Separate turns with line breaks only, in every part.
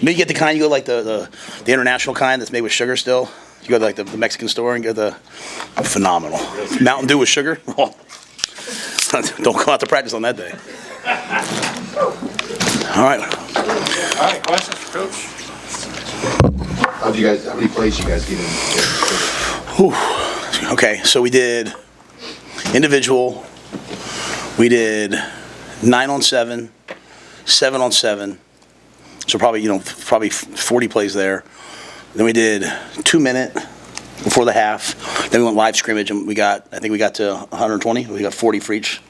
You get the kind, you go like the international kind that's made with sugar still. You go to like the Mexican store and get the phenomenal. Mountain Dew with sugar. Oh. Don't go out to practice on that day. All right.
All right, questions for Coach?
How many plays you guys get in?
Okay, so we did individual. We did 9-on-7, 7-on-7. So probably 40 plays there. Then we did 2-minute before the half. Then we went live scrimmage, and I think we got to 120. We got 40 for each.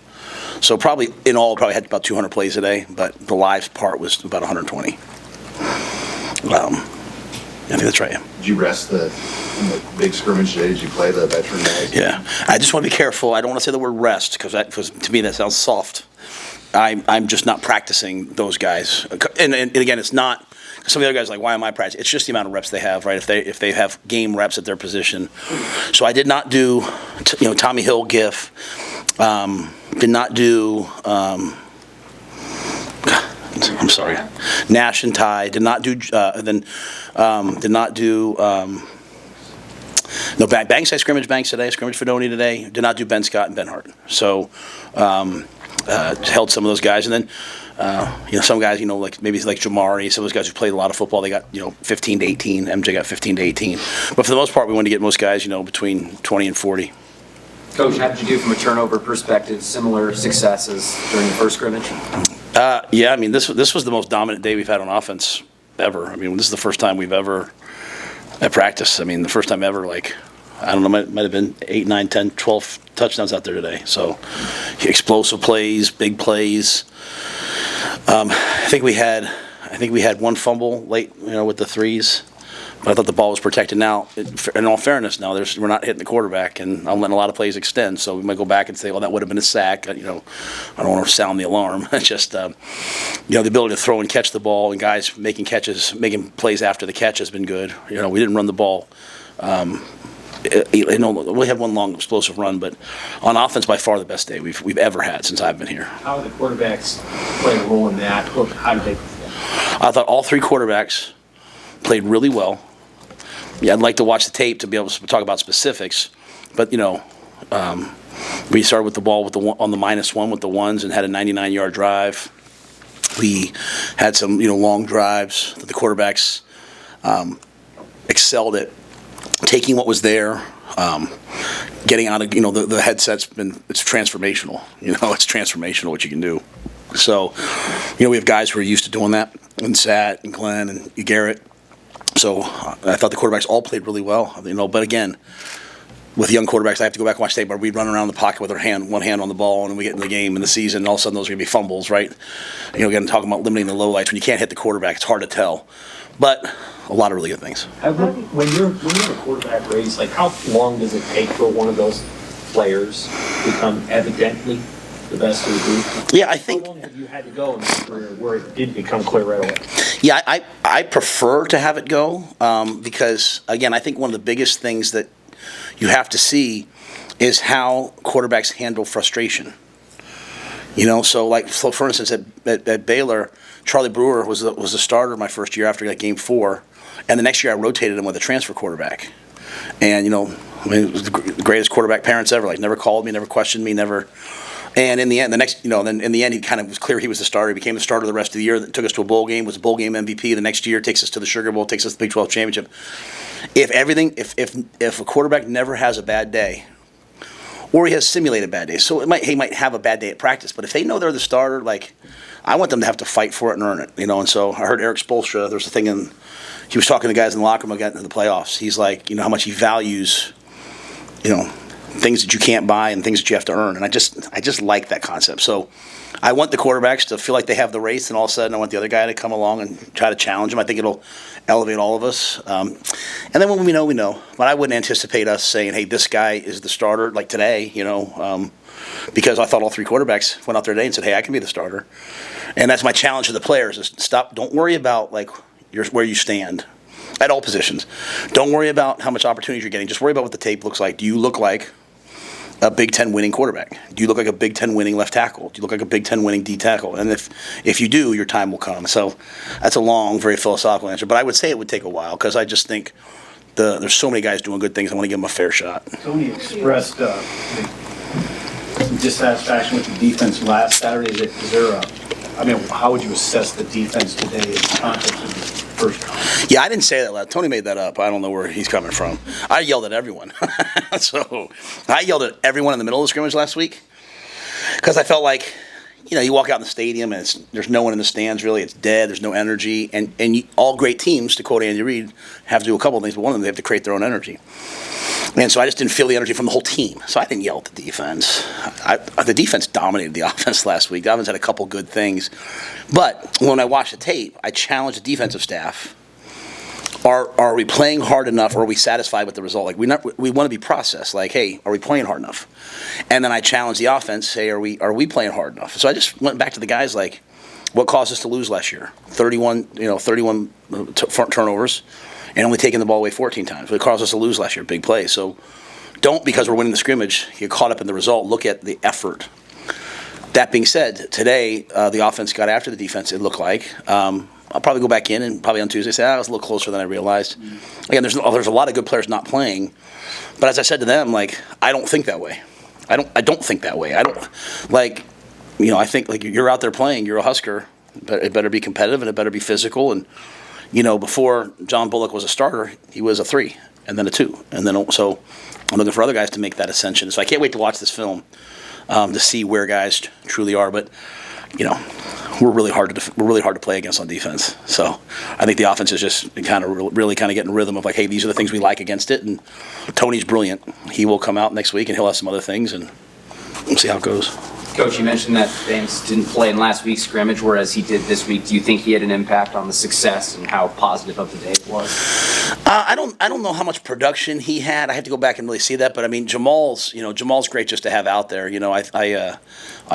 So probably in all, had about 200 plays a day, but the live part was about 120. I think that's right.
Did you rest the big scrimmage today? Did you play the veteran guys?
Yeah. I just want to be careful. I don't want to say the word rest because to me that sounds soft. I'm just not practicing those guys. And again, it's not. Some of the other guys are like, why am I practicing? It's just the amount of reps they have, right? If they have game reps at their position. So I did not do, Tommy Hill GIF. Did not do. I'm sorry, Nash and Ty. Did not do. Did not do. No, Banks. I scrimmaged Banks today. Scrimmaged Fedoni today. Did not do Ben Scott and Ben Hart. So held some of those guys, and then some guys, like maybe like Jamari. Some of those guys who played a lot of football, they got 15 to 18. MJ got 15 to 18. But for the most part, we wanted to get most guys between 20 and 40.
Coach, how did you do from a turnover perspective? Similar successes during the first scrimmage?
Yeah, this was the most dominant day we've had on offense ever. This is the first time we've ever at practice. The first time ever, I don't know, might have been 8, 9, 10, 12 touchdowns out there today. So explosive plays, big plays. I think we had one fumble late, with the threes. But I thought the ball was protected. Now, in all fairness, we're not hitting the quarterback, and I'm letting a lot of plays extend. So we might go back and say, well, that would have been a sack. I don't want to sound the alarm. It's just, the ability to throw and catch the ball, and guys making plays after the catch has been good. We didn't run the ball. We had one long explosive run, but on offense, by far the best day we've ever had since I've been here.
How did the quarterbacks play a role in that? How did they perform?
I thought all three quarterbacks played really well. Yeah, I'd like to watch the tape to be able to talk about specifics, but we started with the ball on the -1 with the ones and had a 99-yard drive. We had some long drives that the quarterbacks excelled at taking what was there, getting out of the headset's it's transformational. It's transformational what you can do. So we have guys who are used to doing that, and Sat and Glenn and Garrett. So I thought the quarterbacks all played really well, But again, with young quarterbacks, I have to go back and watch tape. But we run around the pocket with one hand on the ball, and we get in the game in the season. And all of a sudden, those are going to be fumbles, right? Again, talking about limiting the lowlights. When you can't hit the quarterback, it's hard to tell. But a lot of really good things.
When you're in a quarterback race, how long does it take for one of those players to become evidently the best of the group?
Yeah, I think.
How long have you had to go in your career where it did become clear right away?
Yeah, I prefer to have it go because, again, I think one of the biggest things that you have to see is how quarterbacks handle frustration. So for instance, at Baylor, Charlie Brewer was the starter my first year after game 4, and the next year I rotated him with a transfer quarterback. And, it was the greatest quarterback parents ever. Never called me, never questioned me, never. And in the end, then in the end, he kind of was clear he was the starter. He became the starter the rest of the year. That took us to a bowl game. Was a bowl game MVP. The next year, takes us to the Sugar Bowl. Takes us to the Big 12 championship. If a quarterback never has a bad day, or he has simulated bad days, so he might have a bad day at practice. But if they know they're the starter, I want them to have to fight for it and earn it. And so I heard Eric Spoelstra. There's a thing he was talking to guys in the locker room about getting to the playoffs. He's like, how much he values, things that you can't buy and things that you have to earn. And I just like that concept. So I want the quarterbacks to feel like they have the race, and all of a sudden I want the other guy to come along and try to challenge him. I think it'll elevate all of us. And then when we know, we know. But I wouldn't anticipate us saying, hey, this guy is the starter like today, because I thought all three quarterbacks went out there today and said, hey, I can be the starter. And that's my challenge to the players is don't worry about where you stand at all positions. Don't worry about how much opportunities you're getting. Just worry about what the tape looks like. Do you look like a Big Ten winning quarterback? Do you look like a Big Ten winning left tackle? Do you look like a Big Ten winning D tackle? And if you do, your time will come. So that's a long, very philosophical answer. But I would say it would take a while because I just think there's so many guys doing good things. I want to give them a fair shot.
Tony expressed some dissatisfaction with the defense last Saturday. Is there how would you assess the defense today in the context of the first round?
Yeah, I didn't say that. Tony made that up. I don't know where he's coming from. I yelled at everyone. So I yelled at everyone in the middle of the scrimmage last week because I felt like, you walk out in the stadium and there's no one in the stands really. It's dead. There's no energy. And all great teams, to quote Andy Reid, have to do a couple of things. But one of them, they have to create their own energy. And so I just didn't feel the energy from the whole team. So I didn't yell at the defense. The defense dominated the offense last week. The offense had a couple good things. But when I watched the tape, I challenged the defensive staff. Are we playing hard enough, or are we satisfied with the result? Like we want to be processed. Like, hey, are we playing hard enough? And then I challenged the offense. Hey, are we playing hard enough? So I just went back to the guys. Like, what caused us to lose last year? 31 turnovers, and only taking the ball away 14 times. What caused us to lose last year? Big play. So don't, because we're winning the scrimmage, get caught up in the result. Look at the effort. That being said, today the offense got after the defense. It looked like. I'll probably go back in and probably on Tuesday say, I was a little closer than I realized. Again, there's a lot of good players not playing, but as I said to them, like, I don't think that way. I don't think that way. I don't like, I think like you're out there playing, you're a Husker, but it better be competitive and it better be physical. And before John Bullock was a starter, he was a 3 and then a 2, and then so I'm looking for other guys to make that ascension. So I can't wait to watch this film to see where guys truly are, but. We're really hard to play against on defense. So I think the offense is just really getting rhythm of like, hey, these are the things we like against it. And Tony's brilliant. He will come out next week and he'll have some other things, and we'll see how it goes.
Coach, you mentioned that James didn't play in last week's scrimmage, whereas he did this week. Do you think he had an impact on the success and how positive of the day it was?
I don't know how much production he had. I have to go back and really see that. But I mean, Jamal's great just to have out there. I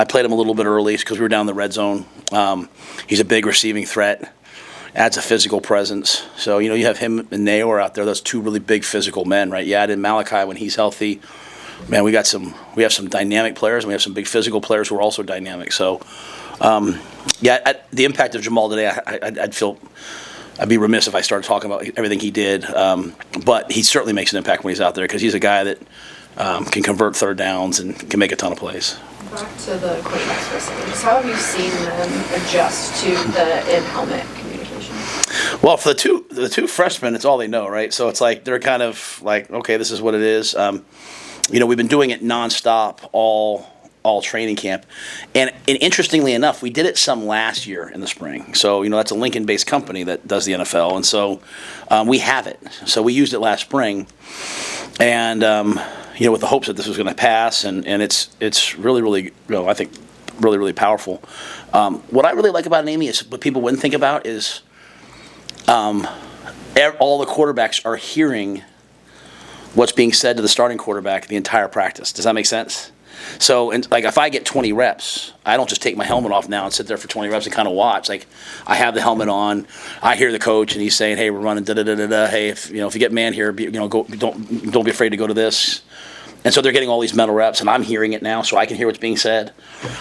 played him a little bit early because we were down in the red zone. He's a big receiving threat. Adds a physical presence. So you have him and Nayor out there. Those two really big physical men, right? Yeah, and Malachi when he's healthy. Man, we have some dynamic players, and we have some big physical players who are also dynamic. So, the impact of Jamal today, I'd be remiss if I started talking about everything he did. But he certainly makes an impact when he's out there because he's a guy that can convert third downs and can make a ton of plays.
Back to the quarterbacks for a second. Just how have you seen them adjust to the in-helmet communication?
Well, for the two freshmen, it's all they know, right? So it's like they're kind of like, okay, this is what it is. We've been doing it nonstop all training camp, and interestingly enough, we did it some last year in the spring. So that's a Lincoln-based company that does the NFL, and so we have it. So we used it last spring, and with the hopes that this was going to pass, and it's really I think really powerful. What I really like about it, Amy, is what people wouldn't think about is all the quarterbacks are hearing what's being said to the starting quarterback the entire practice. Does that make sense? So, if I get 20 reps, I don't just take my helmet off now and sit there for 20 reps and kind of watch. Like, I have the helmet on. I hear the coach, and he's saying, "Hey, we're running da da da da da. Hey, if you get man here, go. Don't be afraid to go to this." And so they're getting all these mental reps, and I'm hearing it now, so I can hear what's being said.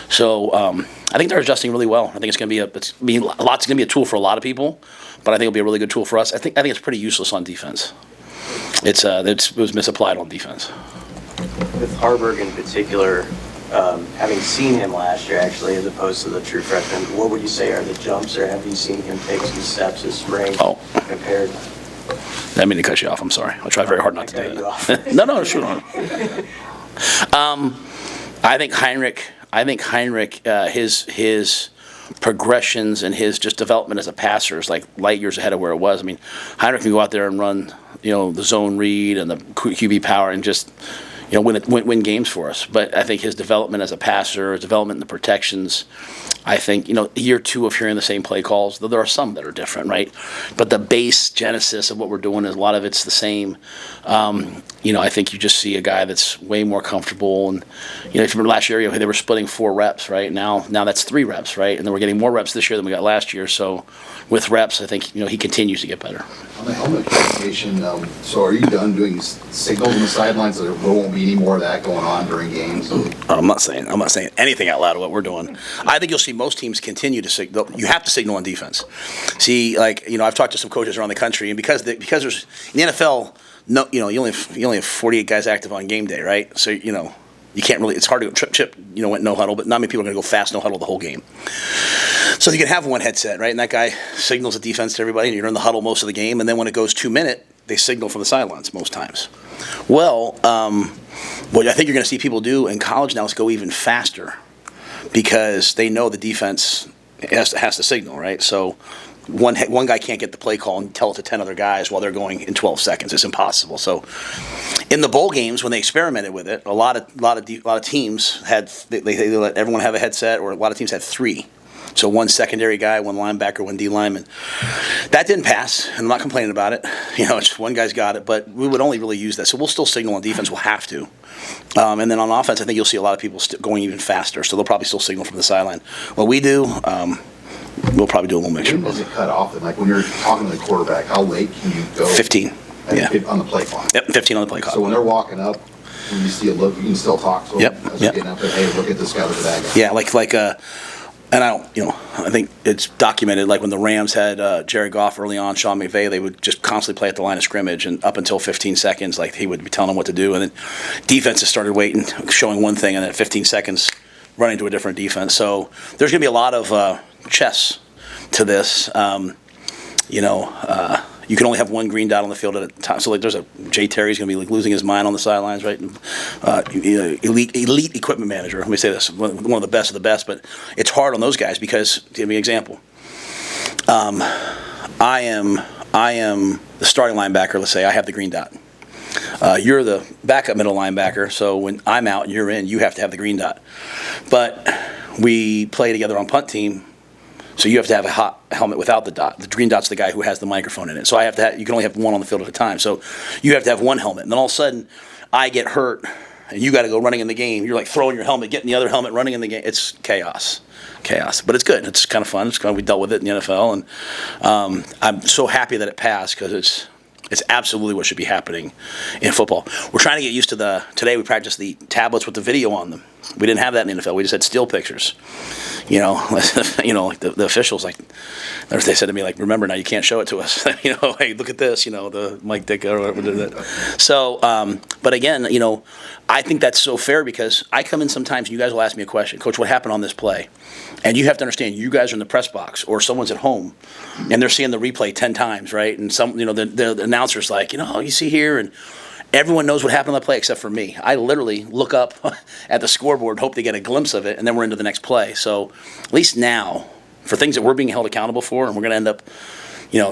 So I think they're adjusting really well. I think it's going to be a tool for a lot of people, but I think it'll be a really good tool for us. I think it's pretty useless on defense. It was misapplied on defense.
With Harburg in particular, having seen him last year actually as opposed to the true freshman, what would you say are the jumps, or have you seen him take some steps this spring compared?
I didn't mean to cut you off. I'm sorry. I'll try very hard not to do that. No, sure not. I think Heinrich, his progressions and his just development as a passer is like light years ahead of where it was. I mean, Heinrich can go out there and run, the zone read and the QB power and just, win games for us. But I think his development as a passer, his development in the protections, I think, year 2 of hearing the same play calls, though there are some that are different, right? But the base genesis of what we're doing is a lot of it's the same. I think you just see a guy that's way more comfortable. And, if you remember last year, they were splitting 4 reps, right? Now that's 3 reps, right? And then we're getting more reps this year than we got last year. So with reps, I think, he continues to get better.
On the helmet communication, so are you done doing signals on the sidelines that won't be be any more of that going on during games?
I'm not saying anything out loud of what we're doing. I think you'll see most teams continue to signal. You have to signal on defense. See, I've talked to some coaches around the country, and because there's in the NFL, no, you only have 48 guys active on game day, right? So you can't really. It's hard to go chip. Went no huddle, but not many people are going to go fast no huddle the whole game. So you can have one headset, right? And that guy signals the defense to everybody, and you're in the huddle most of the game. And then when it goes 2 minute, they signal from the sidelines most times. Well, what I think you're going to see people do in college now is go even faster because they know the defense has to signal, right? So one guy can't get the play call and tell it to 10 other guys while they're going in 12 seconds. It's impossible. So in the bowl games, when they experimented with it, a lot of teams had they let everyone have a headset, or a lot of teams had 3. So one secondary guy, one linebacker, one D lineman. That didn't pass, and I'm not complaining about it. It's one guy's got it, but we would only really use that. So we'll still signal on defense. We'll have to. And then on offense, I think you'll see a lot of people going even faster. So they'll probably still signal from the sideline. What we do, we'll probably do a little mixture.
When does it cut off? And like when you're talking to the quarterback, how late can you go?
15. Yeah.
On the play clock.
Yep, 15 on the play clock.
So when they're walking up, when you see a look, you can still talk to them.
Yep,
As they're getting up there, hey, look at this guy, look at that guy.
Yeah, and I think it's documented, like when the Rams had Jared Goff early on, Sean McVay, they would just constantly play at the line of scrimmage, and up until 15 seconds, like he would be telling them what to do, and then defenses started waiting, showing one thing, and then at 15 seconds, running to a different defense. So there's going to be a lot of chess to this. You can only have one green dot on the field at a time. So there's Jay Terry's going to be losing his mind on the sidelines, right? Elite equipment manager. Let me say this: one of the best of the best. But it's hard on those guys because, to give me an example, I am the starting linebacker. Let's say I have the green dot. You're the backup middle linebacker. So when I'm out and you're in, you have to have the green dot. But we play together on punt team. So you have to have a hot helmet without the dot. The green dot's the guy who has the microphone in it. So you can only have one on the field at a time. So you have to have one helmet. And then all of a sudden, I get hurt, and you got to go running in the game. You're like throwing your helmet, getting the other helmet, running in the game. It's chaos. But it's good. It's kind of fun. We dealt with it in the NFL, and I'm so happy that it passed because it's absolutely what should be happening in football. We're trying to get used to today we practiced the tablets with the video on them. We didn't have that in the NFL. We just had still pictures. Like the officials, like they said to me, like, remember now you can't show it to us. Hey, look at this. The Mike Dick or whatever did that. So, but again, I think that's so fair because I come in sometimes and you guys will ask me a question, Coach, what happened on this play? And you have to understand, you guys are in the press box or someone's at home and they're seeing the replay 10 times, right? And the announcer's like, you see here, and everyone knows what happened on the play except for me. I literally look up at the scoreboard, hope they get a glimpse of it, and then we're into the next play. So at least now, for things that we're being held accountable for, and we're going to end up,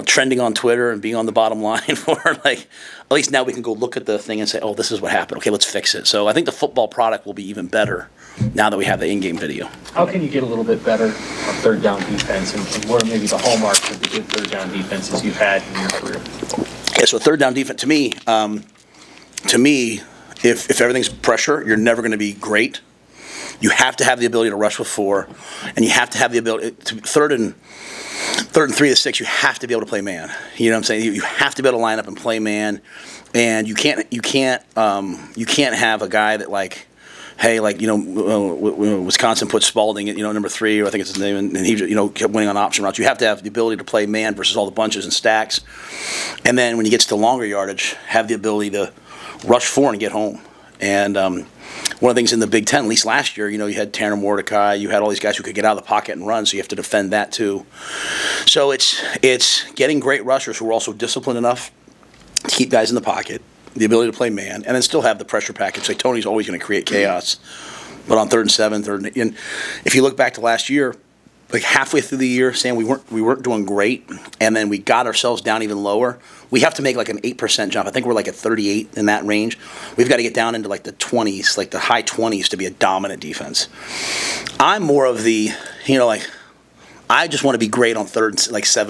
trending on Twitter and being on the bottom line for, at least now we can go look at the thing and say, oh, this is what happened. Okay, let's fix it. So I think the football product will be even better now that we have the in-game video.
How can you get a little bit better on third down defense, and what are maybe the hallmarks of the good third down defenses you've had in your career?
Yeah, so third down defense, to me, if everything's pressure, you're never going to be great. You have to have the ability to rush with 4, and you have to have the ability to third and 3 to 6. You have to be able to play man. You know what I'm saying? You have to be able to line up and play man, and you can't have a guy that Wisconsin put Spalding at number 3, or I think it's his name, and he kept winning on option routes. You have to have the ability to play man versus all the bunches and stacks, and then when you get to the longer yardage, have the ability to rush 4 and get home. And one of the things in the Big Ten, at least last year, you had Tanner Mordecai, you had all these guys who could get out of the pocket and run, so you have to defend that too. So it's getting great rushers who are also disciplined enough to keep guys in the pocket, the ability to play man, and then still have the pressure package. Like Tony's always going to create chaos, but on 3rd and 7, and if you look back to last year, like halfway through the year, saying we weren't doing great, and then we got ourselves down even lower. We have to make like an 8% jump. I think we're like at 38 in that range. We've got to get down into like the 20s, like the high 20s, to be a dominant defense. I'm more of the, I just want to be great on 3rd and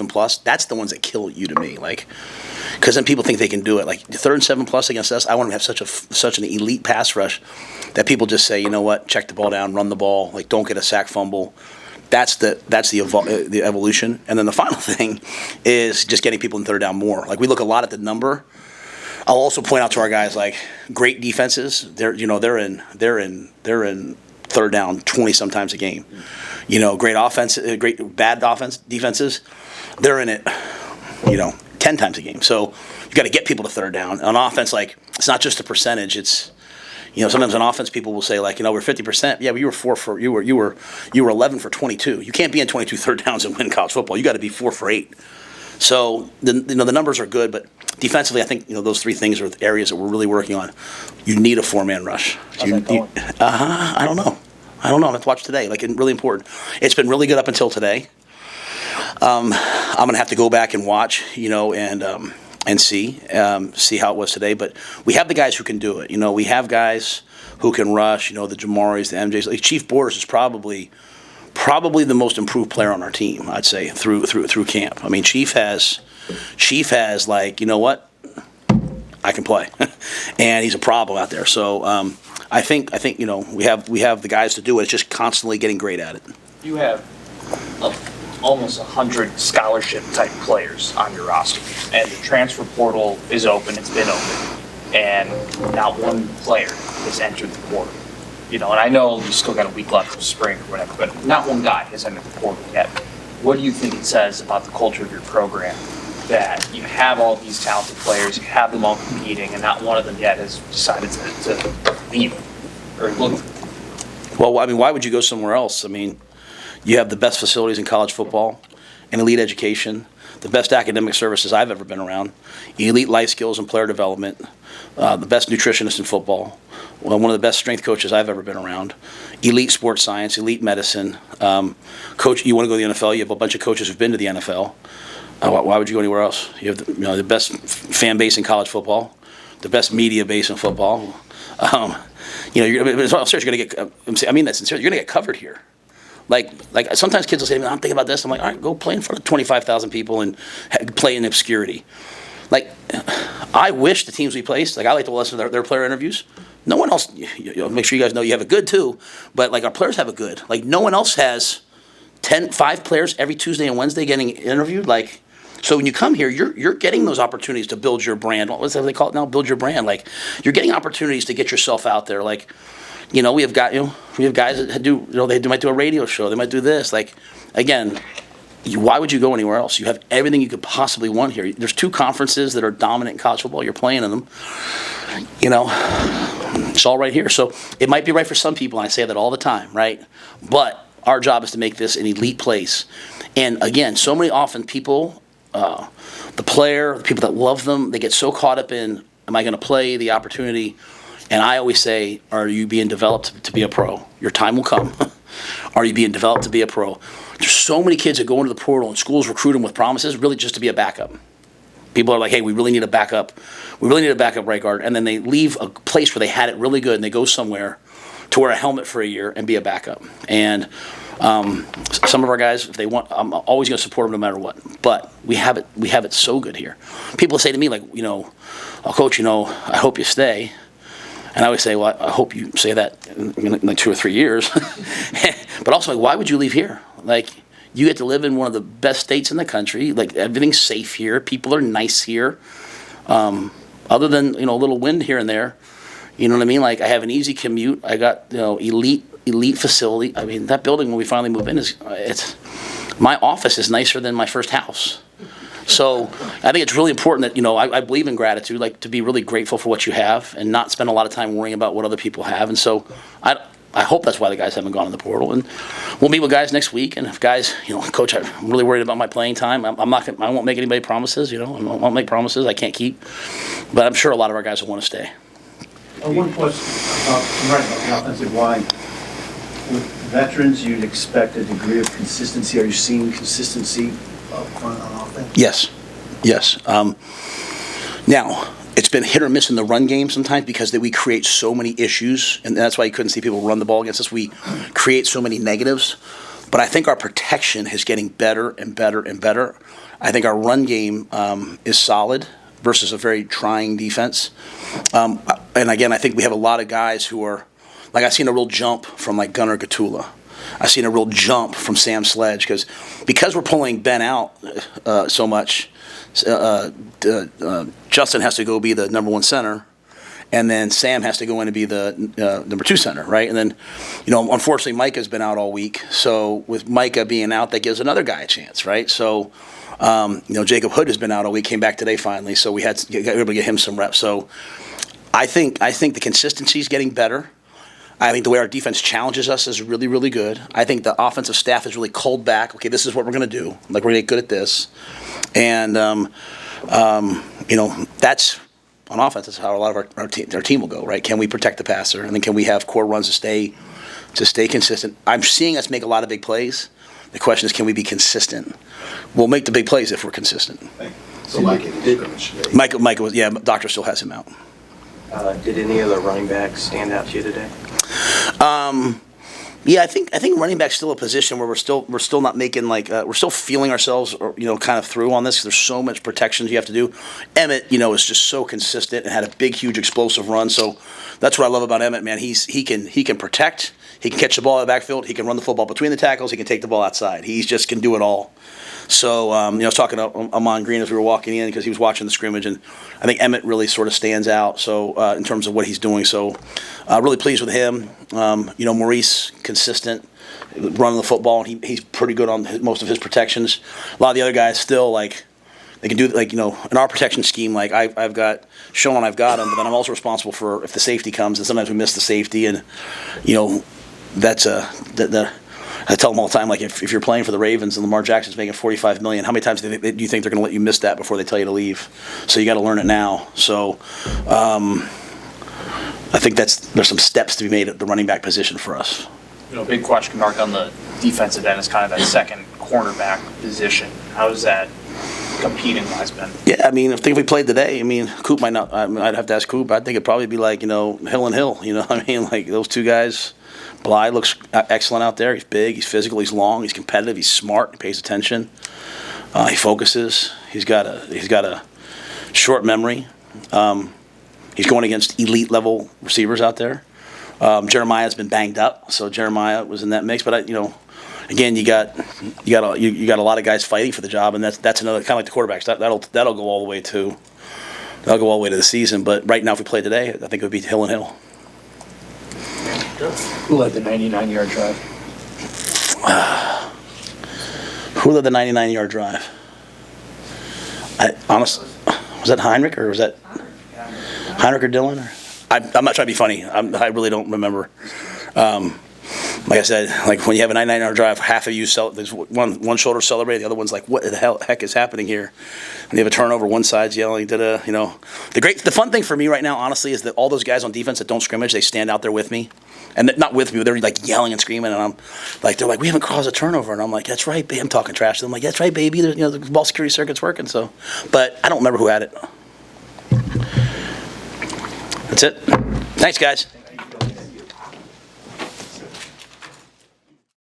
7+. That's the ones that kill you to me, because then people think they can do it. Like 3rd and 7+ against us, I want to have such an elite pass rush that people just say, you know what, check the ball down, run the ball, don't get a sack fumble. That's the evolution. And then the final thing is just getting people in third down more. We look a lot at the number. I'll also point out to our guys, great defenses, they're in third down 20 sometimes a game. Great bad defenses, they're in it, 10 times a game. So you got to get people to third down. On offense, like, it's not just a percentage. It's, sometimes on offense people will say, like, we're 50%. Yeah, but you were 11 for 22. You can't be in 22 third downs and win college football. You got to be 4 for 8. So the numbers are good, but defensively, I think those 3 things are areas that we're really working on. You need a 4-man rush.
How's that going?
I don't know. I have to watch today. Like, really important. It's been really good up until today. I'm gonna have to go back and watch, and see how it was today. But we have the guys who can do it. We have guys who can rush. The Jamaris, the MJs. Like Chief Borders is probably the most improved player on our team, I'd say, through camp. I mean, Chief has like, what? I can play, and he's a problem out there. So I think we have the guys to do it. It's just constantly getting great at it.
You have almost 100 scholarship-type players on your roster, and the transfer portal is open. It's been open, and not one player has entered the portal. And I know you still got a week left of spring or whatever, but not one guy has entered the portal yet. What do you think it says about the culture of your program that you have all these talented players, you have them all competing, and not one of them yet has decided to leave or look?
Well, I mean, why would you go somewhere else? I mean, you have the best facilities in college football, and elite education, the best academic services I've ever been around, elite life skills and player development, the best nutritionist in football, one of the best strength coaches I've ever been around, elite sports science, elite medicine. Coach, you want to go to the NFL, you have a bunch of coaches who've been to the NFL. Why would you go anywhere else? You have the best fan base in college football, the best media base in football. I'm serious, you're going to get, I mean that sincerely, you're going to get covered here. Like sometimes kids will say to me, I'm thinking about this. I'm like, all right, go play in front of 25,000 people and play in obscurity. Like, I wish the teams we placed, like I like to listen to their player interviews. No one else, make sure you guys know you have a good too, but like our players have a good. Like no one else has 5 players every Tuesday and Wednesday getting interviewed. Like, so when you come here, you're getting those opportunities to build your brand. What's that they call it now? Build your brand. Like you're getting opportunities to get yourself out there. Like, we have guys that do, they might do a radio show. They might do this. Like, again, why would you go anywhere else? You have everything you could possibly want here. There's 2 conferences that are dominant in college football. You're playing in them. It's all right here. So it might be right for some people, and I say that all the time, right? But our job is to make this an elite place. And again, so many often people, the player, the people that love them, they get so caught up in, am I going to play, the opportunity? And I always say, are you being developed to be a pro? Your time will come. Are you being developed to be a pro? There's so many kids that go into the portal and schools recruit them with promises really just to be a backup. People are like, hey, we really need a backup. We really need a backup right guard. And then they leave a place where they had it really good and they go somewhere to wear a helmet for a year and be a backup. And some of our guys, if they want, I'm always going to support them no matter what. But we have it so good here. People say to me like, oh, Coach, I hope you stay. And I always say, well, I hope you say that in like 2 or 3 years. But also, like, why would you leave here? Like, you get to live in one of the best states in the country. Like, everything's safe here. People are nice here. Other than, a little wind here and there. You know what I mean? Like, I have an easy commute. I got, elite facility. I mean, that building when we finally move in my office is nicer than my first house. So I think it's really important that, I believe in gratitude, like to be really grateful for what you have and not spend a lot of time worrying about what other people have. And so I hope that's why the guys haven't gone in the portal. And we'll meet with guys next week. And if guys, Coach, I'm really worried about my playing time. I won't make anybody promises, I won't make promises I can't keep. But I'm sure a lot of our guys will want to stay.
One question about the offensive line. With veterans, you'd expect a degree of consistency. Are you seeing consistency up front on offense?
Yes. Now, it's been hit or miss in the run game sometimes because we create so many issues, and that's why you couldn't see people run the ball against us. We create so many negatives. But I think our protection is getting better and better and better. I think our run game is solid versus a very trying defense. And again, I think we have a lot of guys who are, like I've seen a real jump from like Gunnar Gatula. I've seen a real jump from Sam Sledge because we're pulling Ben out so much. Justin has to go be the number 1 center, and then Sam has to go in and be the number 2 center, right? And then, unfortunately, Micah's been out all week. So with Micah being out, that gives another guy a chance, right? So, Jacob Hood has been out all week, came back today finally, so we got able to get him some reps. So I think the consistency is getting better. I think the way our defense challenges us is really, really good. I think the offensive staff is really culled back. Okay, this is what we're going to do. Like, we're going to get good at this. And, that's on offense. That's how a lot of our team will go, right? Can we protect the passer? And then can we have core runs to stay consistent? I'm seeing us make a lot of big plays. The question is, can we be consistent? We'll make the big plays if we're consistent.
So Micah did scrimmage today.
Micah was, Doctor still has him out.
Did any of the running backs stand out to you today?
Yeah, I think running back's still a position where we're still not making we're still feeling ourselves, kind of through on this. There's so much protections you have to do. Emmett, is just so consistent and had a big, huge, explosive run. So that's what I love about Emmett, man. He can protect, he can catch the ball in the backfield, he can run the football between the tackles, he can take the ball outside. He just can do it all. So, I was talking to Amon Green as we were walking in because he was watching the scrimmage, and I think Emmett really sort of stands out. So, in terms of what he's doing, so really pleased with him. Maurice, consistent, running the football, and he's pretty good on most of his protections. A lot of the other guys still they can do in our protection scheme. I've got Sean, I've got him, but then I'm also responsible for if the safety comes, and sometimes we miss the safety, and that's I tell them all the time, if you're playing for the Ravens and Lamar Jackson's making $45 million, how many times do you think they're going to let you miss that before they tell you to leave? So you got to learn it now. So I think there's some steps to be made at the running back position for us.
Big question mark on the defensive end is kind of that second cornerback position. How is that competing-wise been?
Yeah, if we played today, Coop might not. I'd have to ask Coop. I think it'd probably be Hill and Hill. Those two guys. Bly looks excellent out there. He's big, he's physical, he's long, he's competitive, he's smart, he pays attention, he focuses. He's got a short memory. He's going against elite level receivers out there. Jeremiah's been banged up, so Jeremiah was in that mix. But again, you got a lot of guys fighting for the job, and that's another kind of like the quarterbacks. That'll go all the way to the season. But right now, if we play today, I think it would be Hill and Hill.
Who led the 99-yard drive?
Who led the 99-yard drive? Honestly, was that Heinrich or was that Heinrich or Dylan? I'm not trying to be funny. I really don't remember. Like I said, when you have a 99-yard drive, half of you there's one shoulder celebrating, the other one's like, what the heck is happening here? And you have a turnover, one side's yelling, the fun thing for me right now, honestly, is that all those guys on defense that don't scrimmage, they stand out there with me. And not with me, but they're yelling and screaming, and I'm they're like, we haven't caused a turnover, and I'm like, that's right, baby. I'm talking trash to them. I'm like, that's right, baby. The ball security circuit's working. So, but I don't remember who had it. That's it. Thanks, guys.